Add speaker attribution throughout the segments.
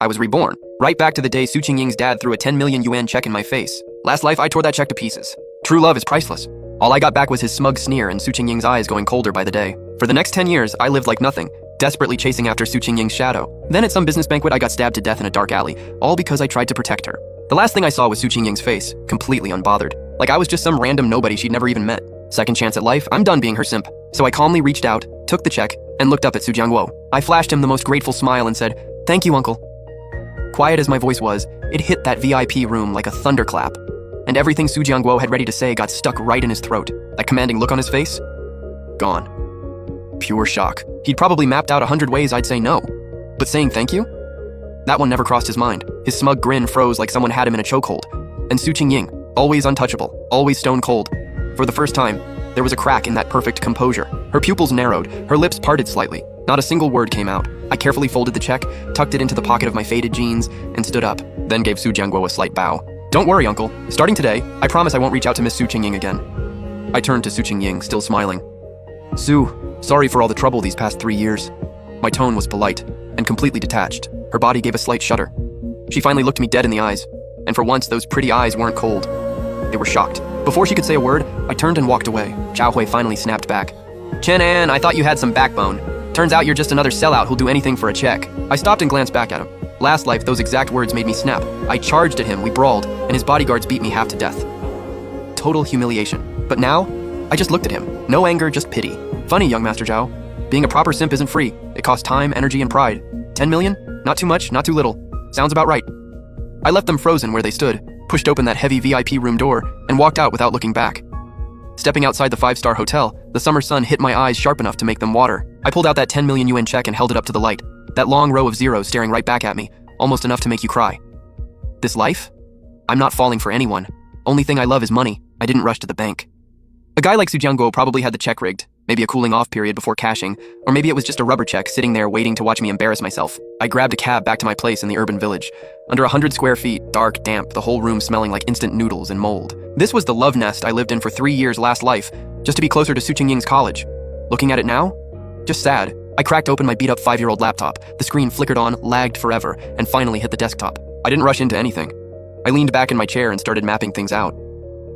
Speaker 1: I was reborn. Right back to the day Su Qingying's dad threw a 10 million yuan check in my face. Last life, I tore that check to pieces. True love is priceless. All I got back was his smug sneer and Su Qingying's eyes going colder by the day. For the next 10 years, I lived like nothing, desperately chasing after Su Qingying's shadow. Then at some business banquet, I got stabbed to death in a dark alley, all because I tried to protect her. The last thing I saw was Su Qingying's face, completely unbothered. Like I was just some random nobody she'd never even met. Second chance at life, I'm done being her simp. So I calmly reached out, took the check, and looked up at Su Jiangguo. I flashed him the most grateful smile and said, "Thank you, uncle." Quiet as my voice was, it hit that VIP room like a thunderclap. And everything Su Jiangguo had ready to say got stuck right in his throat. That commanding look on his face? Gone. Pure shock. He'd probably mapped out 100 ways I'd say no. But saying thank you? That one never crossed his mind. His smug grin froze like someone had him in a chokehold. And Su Qingying, always untouchable, always stone cold. For the first time, there was a crack in that perfect composure. Her pupils narrowed, her lips parted slightly. Not a single word came out. I carefully folded the check, tucked it into the pocket of my faded jeans, and stood up, then gave Su Jiangguo a slight bow. "Don't worry, uncle. Starting today, I promise I won't reach out to Miss Su Qingying again." I turned to Su Qingying, still smiling. "Su, sorry for all the trouble these past 3 years." My tone was polite and completely detached. Her body gave a slight shudder. She finally looked me dead in the eyes, and for once, those pretty eyes weren't cold. They were shocked. Before she could say a word, I turned and walked away. Zhao Hui finally snapped back. "Chen An, I thought you had some backbone. Turns out you're just another sellout who'll do anything for a check." I stopped and glanced back at him. Last life, those exact words made me snap. I charged at him, we brawled, and his bodyguards beat me half to death. Total humiliation. But now, I just looked at him. No anger, just pity. Funny, young Master Zhao. Being a proper simp isn't free. It costs time, energy, and pride. 10 million? Not too much, not too little. Sounds about right. I left them frozen where they stood, pushed open that heavy VIP room door, and walked out without looking back. Stepping outside the 5-star hotel, the summer sun hit my eyes sharp enough to make them water. I pulled out that 10 million yuan check and held it up to the light. That long row of zeros staring right back at me, almost enough to make you cry. This life? I'm not falling for anyone. Only thing I love is money. I didn't rush to the bank. A guy like Su Jiangguo probably had the check rigged, maybe a cooling off period before cashing, or maybe it was just a rubber check sitting there waiting to watch me embarrass myself. I grabbed a cab back to my place in the urban village. Under 100 square feet, dark, damp, the whole room smelling like instant noodles and mold. This was the love nest I lived in for 3 years last life, just to be closer to Su Qingying's college. Looking at it now? Just sad. I cracked open my beat-up 5-year-old laptop. The screen flickered on, lagged forever, and finally hit the desktop. I didn't rush into anything. I leaned back in my chair and started mapping things out.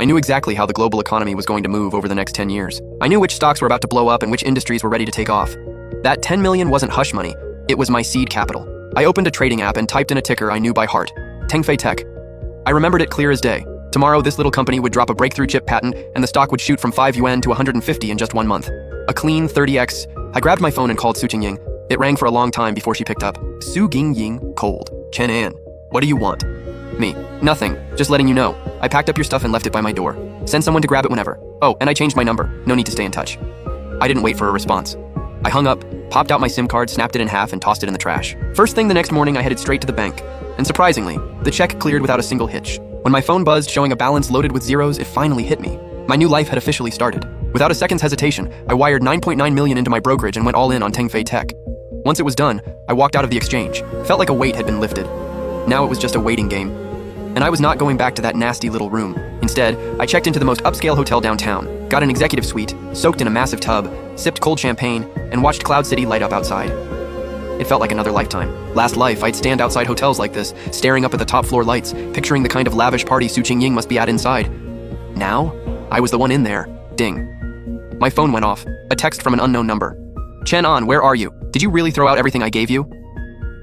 Speaker 1: I knew exactly how the global economy was going to move over the next 10 years. I knew which stocks were about to blow up and which industries were ready to take off. That 10 million wasn't hush money. It was my seed capital. I opened a trading app and typed in a ticker I knew by heart. Tengfei Tech. I remembered it clear as day. Tomorrow, this little company would drop a breakthrough chip patent and the stock would shoot from 5 yuan to 150 in just 1 month. A clean 30x. I grabbed my phone and called Su Qingying. It rang for a long time before she picked up. Su Qingying, cold. Chen An, what do you want? Me. Nothing. Just letting you know. I packed up your stuff and left it by my door. Send someone to grab it whenever. Oh, and I changed my number. No need to stay in touch. I didn't wait for a response. I hung up, popped out my SIM card, snapped it in half, and tossed it in the trash. First thing the next morning, I headed straight to the bank. And surprisingly, the check cleared without a single hitch. When my phone buzzed showing a balance loaded with zeros, it finally hit me. My new life had officially started. Without a second's hesitation, I wired 9.9 million into my brokerage and went all in on Tengfei Tech. Once it was done, I walked out of the exchange. Felt like a weight had been lifted. Now it was just a waiting game. And I was not going back to that nasty little room. Instead, I checked into the most upscale hotel downtown, got an executive suite, soaked in a massive tub, sipped cold champagne, and watched Cloud City light up outside. It felt like another lifetime. Last life, I'd stand outside hotels like this, staring up at the top floor lights, picturing the kind of lavish party Su Qingying must be at inside. Now, I was the one in there. Ding. My phone went off. A text from an unknown number. Chen An, where are you? Did you really throw out everything I gave you?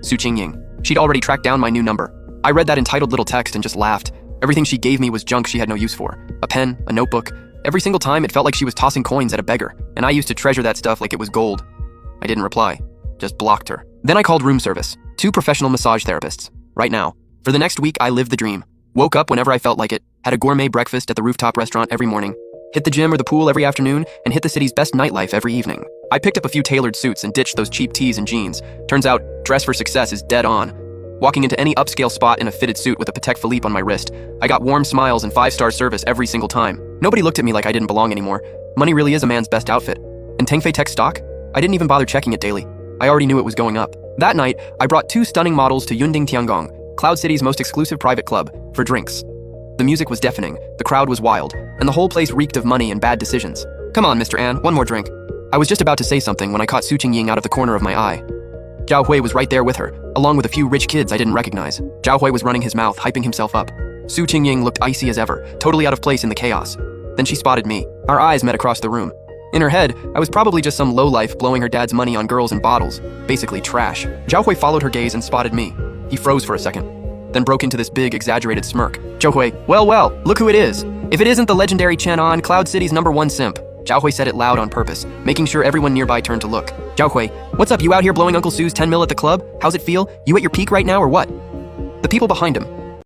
Speaker 1: Su Qingying. She'd already tracked down my new number. I read that entitled little text and just laughed. Everything she gave me was junk she had no use for. A pen, a notebook. Every single time it felt like she was tossing coins at a beggar, and I used to treasure that stuff like it was gold. I didn't reply. Just blocked her. Then I called room service. 2 professional massage therapists. Right now. For the next week, I lived the dream. Woke up whenever I felt like it, had a gourmet breakfast at the rooftop restaurant every morning, hit the gym or the pool every afternoon, and hit the city's best nightlife every evening. I picked up a few tailored suits and ditched those cheap tees and jeans. Turns out, dress for success is dead on. Walking into any upscale spot in a fitted suit with a Patek Philippe on my wrist, I got warm smiles and 5-star service every single time. Nobody looked at me like I didn't belong anymore. Money really is a man's best outfit. And Tengfei Tech stock? I didn't even bother checking it daily. I already knew it was going up. That night, I brought 2 stunning models to Yunding Tiangong, Cloud City's most exclusive private club, for drinks. The music was deafening, the crowd was wild, and the whole place reeked of money and bad decisions. Come on, Mr. An, one more drink. I was just about to say something when I caught Su Qingying out of the corner of my eye. Zhao Hui was right there with her, along with a few rich kids I didn't recognize. Zhao Hui was running his mouth, hyping himself up. Su Qingying looked icy as ever, totally out of place in the chaos. Then she spotted me. Our eyes met across the room. In her head, I was probably just some lowlife blowing her dad's money on girls and bottles, basically trash. Zhao Hui followed her gaze and spotted me. He froze for a second, then broke into this big, exaggerated smirk. Zhao Hui, well, look who it is. If it isn't the legendary Chen An, Cloud City's #1 simp. Zhao Hui said it loud on purpose, making sure everyone nearby turned to look. Zhao Hui, what's up, you out here blowing Uncle Sue's 10 mil at the club? How's it feel? You at your peak right now or what? The people behind him,